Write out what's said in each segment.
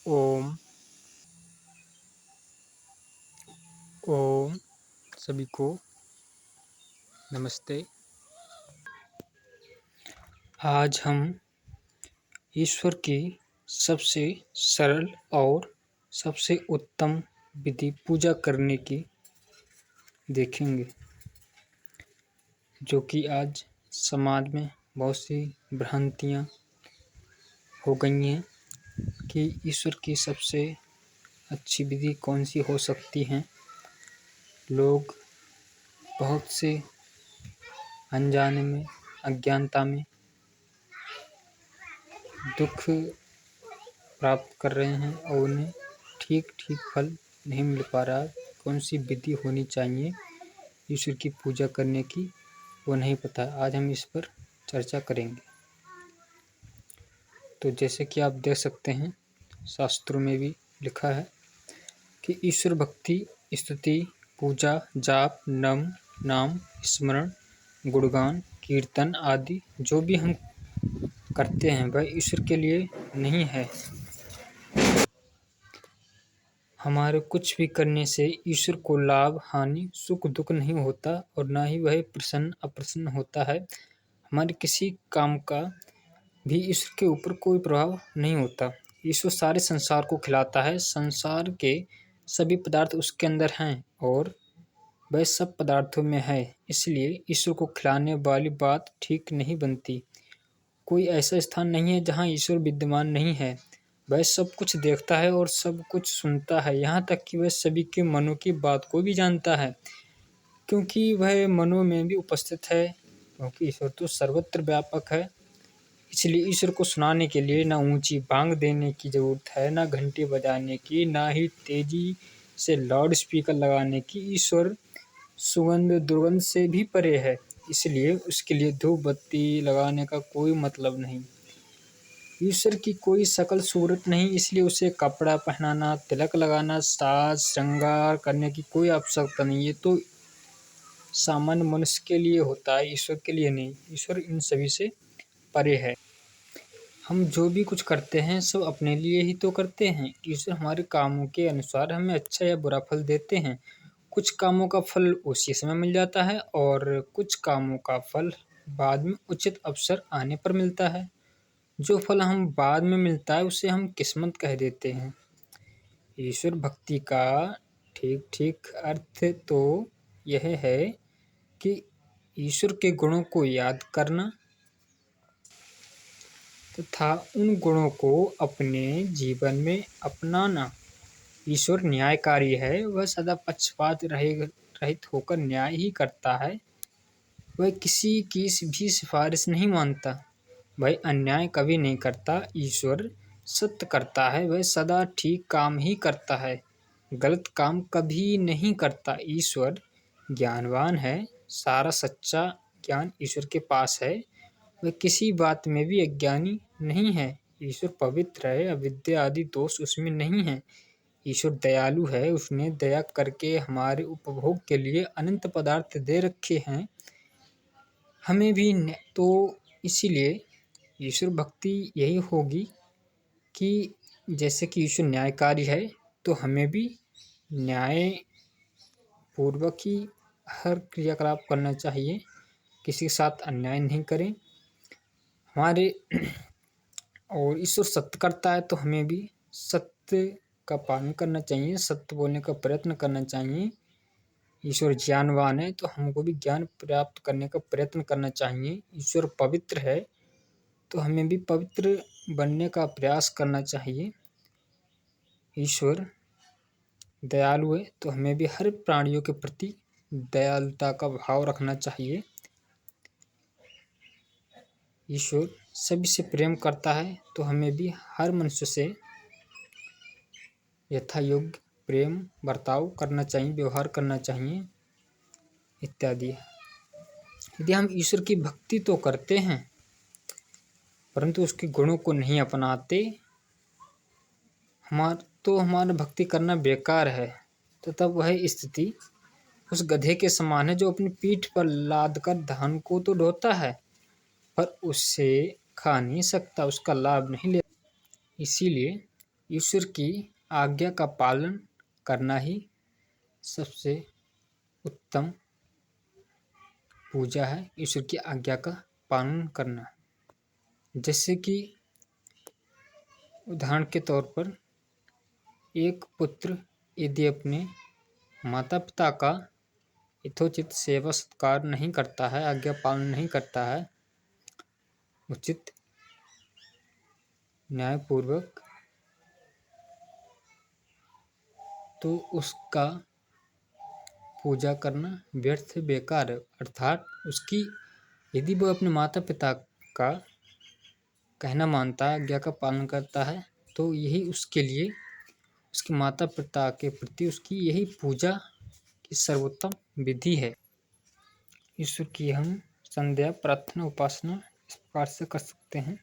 ओम ओम सभी को नमस्ते। आज हम ईश्वर की सबसे सरल और सबसे उत्तम विधि पूजा करने की देखेंगे, जो कि आज समाज में बहुत सी भ्रांतियाँ हो गई हैं कि ईश्वर की सबसे अच्छी विधि कौन सी हो सकती है। लोग बहुत से अनजाने में, अज्ञानता में दुख प्राप्त कर रहे हैं और उन्हें ठीक फल नहीं मिल पा रहा। कौन सी विधि होनी चाहिए ईश्वर की पूजा करने की, वो नहीं पता। आज हम इस पर चर्चा करेंगे। तो जैसे कि आप देख सकते हैं, शास्त्रों में भी लिखा है कि ईश्वर भक्ति, स्तुति, पूजा, जाप, नाम स्मरण, गुणगान, कीर्तन आदि जो भी हम करते हैं वह ईश्वर के लिए नहीं है। हमारे कुछ भी करने से ईश्वर को लाभ, हानि, सुख, दुख नहीं होता और ना ही वह प्रसन्न अप्रसन्न होता है। हमारे किसी काम का भी ईश्वर के ऊपर कोई प्रभाव नहीं होता। ईश्वर सारे संसार को खिलाता है। संसार के सभी पदार्थ उसके अंदर हैं और वह सब पदार्थों में है। इसलिए ईश्वर को खिलाने वाली बात ठीक नहीं बनती। कोई ऐसा स्थान नहीं है जहाँ ईश्वर विद्यमान नहीं है। वह सब कुछ देखता है और सब कुछ सुनता है, यहाँ तक कि वह सभी के मनों की बात को भी जानता है, क्योंकि वह मनों में भी उपस्थित है। क्योंकि ईश्वर तो सर्वत्र व्यापक है। इसलिए ईश्वर को सुनाने के लिए ना ऊंची बांग देने की जरूरत है, ना घंटी बजाने की, ना ही तेजी से लाउड स्पीकर लगाने की। ईश्वर सुगंध दुर्गंध से भी परे है, इसलिए उसके लिए धूप बत्ती लगाने का कोई मतलब नहीं। ईश्वर की कोई शकल सूरत नहीं, इसलिए उसे कपड़ा पहनाना, तिलक लगाना, साज श्रृंगार करने की कोई आवश्यकता नहीं। ये तो सामान्य मनुष्य के लिए होता है, ईश्वर के लिए नहीं। ईश्वर इन सभी से परे है। हम जो भी कुछ करते हैं सब अपने लिए ही तो करते हैं। ईश्वर हमारे कामों के अनुसार हमें अच्छा या बुरा फल देते हैं। कुछ कामों का फल उसी समय मिल जाता है और कुछ कामों का फल बाद में उचित अवसर आने पर मिलता है। जो फल हम बाद में मिलता है उसे हम किस्मत कह देते हैं। ईश्वर भक्ति का ठीक अर्थ तो यह है कि ईश्वर के गुणों को याद करना तथा उन गुणों को अपने जीवन में अपनाना। ईश्वर न्यायकारी है, वह सदा पक्षपात रहित होकर न्याय ही करता है। वह किसी की भी सिफारिश नहीं मानता, वह अन्याय कभी नहीं करता। ईश्वर सत्य करता है, वह सदा ठीक काम ही करता है, गलत काम कभी नहीं करता। ईश्वर ज्ञानवान है, सारा सच्चा ज्ञान ईश्वर के पास है, वह किसी बात में भी अज्ञानी नहीं है। ईश्वर पवित्र है, अविद्या आदि दोष उसमें नहीं है। ईश्वर दयालु है, उसने दया करके हमारे उपभोग के लिए अनंत पदार्थ दे रखे हैं, हमें भी। तो इसीलिए ईश्वर भक्ति यही होगी कि जैसे कि ईश्वर न्यायकारी है तो हमें भी न्याय पूर्वक ही हर क्रियाकलाप करना चाहिए, किसी के साथ अन्याय नहीं करें हमारे। और ईश्वर सत्य करता है तो हमें भी सत्य का पालन करना चाहिए, सत्य बोलने का प्रयत्न करना चाहिए। ईश्वर ज्ञानवान है तो हमको भी ज्ञान प्राप्त करने का प्रयत्न करना चाहिए। ईश्वर पवित्र है तो हमें भी पवित्र बनने का प्रयास करना चाहिए। ईश्वर दयालु है तो हमें भी हर प्राणियों के प्रति दयालुता का भाव रखना चाहिए। ईश्वर सभी से प्रेम करता है तो हमें भी हर मनुष्य से यथा योग्य प्रेम बर्ताव करना चाहिए, व्यवहार करना चाहिए इत्यादि। यदि हम ईश्वर की भक्ति तो करते हैं परंतु उसके गुणों को नहीं अपनाते, हमारा भक्ति करना बेकार है। तो तब वह स्थिति उस गधे के समान है जो अपनी पीठ पर लाद कर धान को तो ढोता है पर उससे खा नहीं सकता, उसका लाभ नहीं ले। इसीलिए ईश्वर की आज्ञा का पालन करना ही सबसे उत्तम पूजा है। ईश्वर की आज्ञा का पालन करना, जैसे कि उदाहरण के तौर पर एक पुत्र यदि अपने माता पिता का यथोचित सेवा सत्कार नहीं करता है, आज्ञा पालन नहीं करता है, उचित न्यायपूर्वक, तो उसका पूजा करना व्यर्थ बेकार है। अर्थात उसकी यदि वह अपने माता पिता का कहना मानता है, आज्ञा का पालन करता है, तो यही उसके लिए उसके माता पिता के प्रति उसकी यही पूजा की सर्वोत्तम विधि है। ईश्वर की हम संध्या प्रार्थना उपासना इस प्रकार से कर सकते हैं।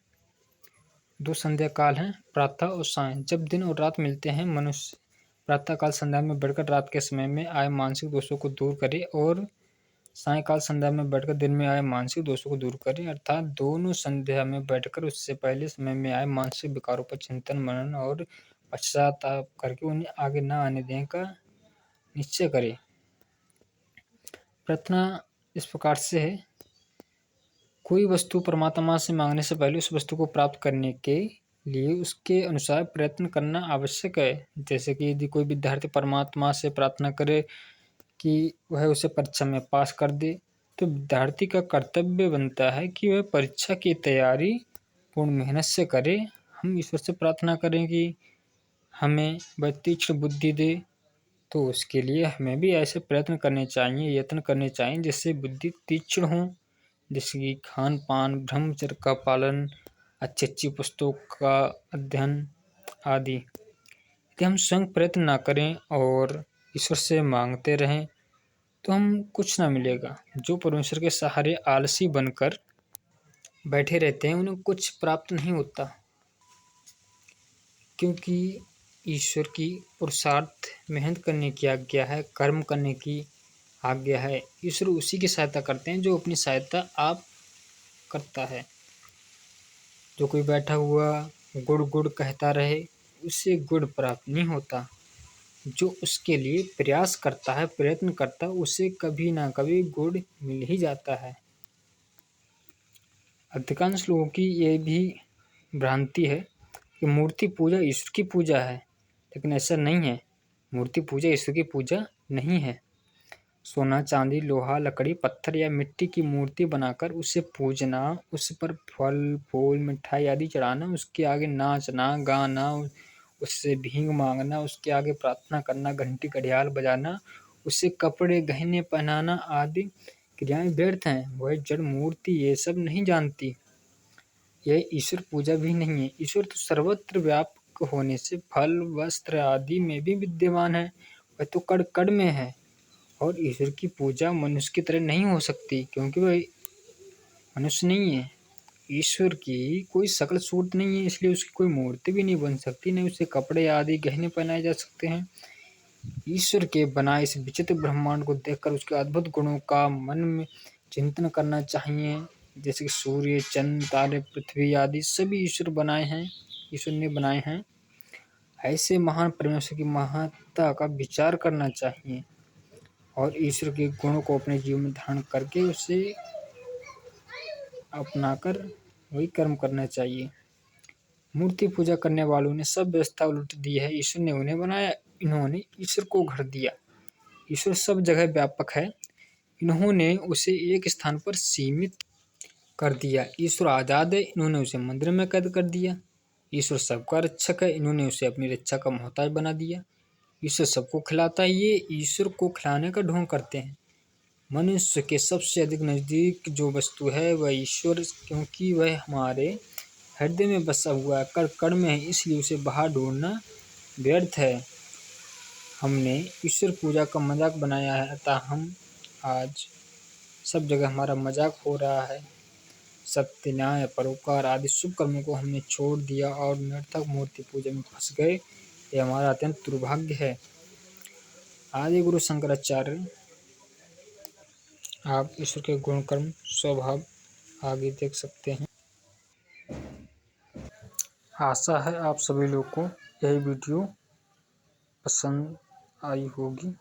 2 संध्या काल हैं, प्रातः और सायं। जब दिन और रात मिलते हैं, मनुष्य प्रातः काल संध्या में बैठकर रात के समय में आए मानसिक दोषों को दूर करे और सायंकाल संध्या में बैठकर दिन में आए मानसिक दोषों को दूर करे। अर्थात दोनों संध्या में बैठकर उससे पहले समय में आए मानसिक विकारों पर चिंतन मनन और पश्चाताप करके उन्हें आगे न आने देने का निश्चय करे। प्रार्थना इस प्रकार से है, कोई वस्तु परमात्मा से मांगने से पहले उस वस्तु को प्राप्त करने के लिए उसके अनुसार प्रयत्न करना आवश्यक है। जैसे कि यदि कोई विद्यार्थी परमात्मा से प्रार्थना करे कि वह उसे परीक्षा में पास कर दे, तो विद्यार्थी का कर्तव्य बनता है कि वह परीक्षा की तैयारी पूर्ण मेहनत से करे। हम ईश्वर से प्रार्थना करें कि हमें वह तीक्ष्ण बुद्धि दे, तो उसके लिए हमें भी ऐसे प्रयत्न करने चाहिए, यत्न करने चाहिए जिससे बुद्धि तीक्ष्ण हो, जैसे कि खान पान, ब्रह्मचर्य का पालन, अच्छी अच्छी पुस्तकों का अध्ययन आदि। यदि हम स्वयं प्रयत्न ना करें और ईश्वर से मांगते रहें तो हम कुछ ना मिलेगा। जो परमेश्वर के सहारे आलसी बनकर बैठे रहते हैं उन्हें कुछ प्राप्त नहीं होता, क्योंकि ईश्वर की पुरुषार्थ मेहनत करने की आज्ञा है, कर्म करने की आज्ञा है। ईश्वर उसी की सहायता करते हैं जो अपनी सहायता आप करता है। जो कोई बैठा हुआ गुड़ गुड़ कहता रहे, उससे गुड़ प्राप्त नहीं होता। जो उसके लिए प्रयास करता है, प्रयत्न करता है, उसे कभी ना कभी गुड़ मिल ही जाता है। अधिकांश लोगों की यह भी भ्रांति है कि मूर्ति पूजा ईश्वर की पूजा है, लेकिन ऐसा नहीं है। मूर्ति पूजा ईश्वर की पूजा नहीं है। सोना, चांदी, लोहा, लकड़ी, पत्थर या मिट्टी की मूर्ति बनाकर उसे पूजना, उस पर फल फूल मिठाई आदि चढ़ाना, उसके आगे नाचना गाना, उससे भीख मांगना, उसके आगे प्रार्थना करना, घंटी घड़ियाल बजाना, उसे कपड़े गहने पहनाना आदि क्रियाएं व्यर्थ हैं। वह जड़ मूर्ति ये सब नहीं जानती। यह ईश्वर पूजा भी नहीं है। ईश्वर तो सर्वत्र व्यापक होने से फल वस्त्र आदि में भी विद्यमान है। वह तो कण कण में है। और ईश्वर की पूजा मनुष्य की तरह नहीं हो सकती, क्योंकि वह मनुष्य नहीं है। ईश्वर की कोई शकल सूरत नहीं है, इसलिए उसकी कोई मूर्ति भी नहीं बन सकती, न उसे कपड़े आदि गहने पहनाए जा सकते हैं। ईश्वर के बनाए इस विचित्र ब्रह्मांड को देखकर उसके अद्भुत गुणों का मन में चिंतन करना चाहिए। जैसे कि सूर्य, चंद्र, तारे, पृथ्वी आदि सभी ईश्वर बनाए हैं, ईश्वर ने बनाए हैं। ऐसे महान परमेश्वर की महत्ता का विचार करना चाहिए और ईश्वर के गुणों को अपने जीवन में धारण करके उसे अपनाकर वही कर्म करना चाहिए। मूर्ति पूजा करने वालों ने सब व्यवस्था उलट दी है। ईश्वर ने उन्हें बनाया, इन्होंने ईश्वर को घर दिया। ईश्वर सब जगह व्यापक है, इन्होंने उसे एक स्थान पर सीमित कर दिया। ईश्वर आजाद है, इन्होंने उसे मंदिर में कैद कर दिया। ईश्वर सबका रक्षक है, इन्होंने उसे अपनी रक्षा का मोहताज बना दिया। ईश्वर सबको खिलाता है, ये ईश्वर को खिलाने का ढोंग करते हैं। मनुष्य के सबसे अधिक नजदीक जो वस्तु है वह ईश्वर, क्योंकि वह हमारे हृदय में बसा हुआ है, कण कण में है, इसलिए उसे बाहर ढूंढना व्यर्थ है। हमने ईश्वर पूजा का मजाक बनाया है, अतः हम आज सब जगह हमारा मजाक हो रहा है। सत्य, न्याय, परोपकार आदि शुभ कर्मों को हमने छोड़ दिया और निरर्थक मूर्ति पूजा में फंस गए। यह हमारा अत्यंत दुर्भाग्य है। आदि गुरु शंकराचार्य, आप ईश्वर के गुण कर्म स्वभाव आगे देख सकते हैं। आशा है आप सभी लोग को यह वीडियो पसंद आई होगी।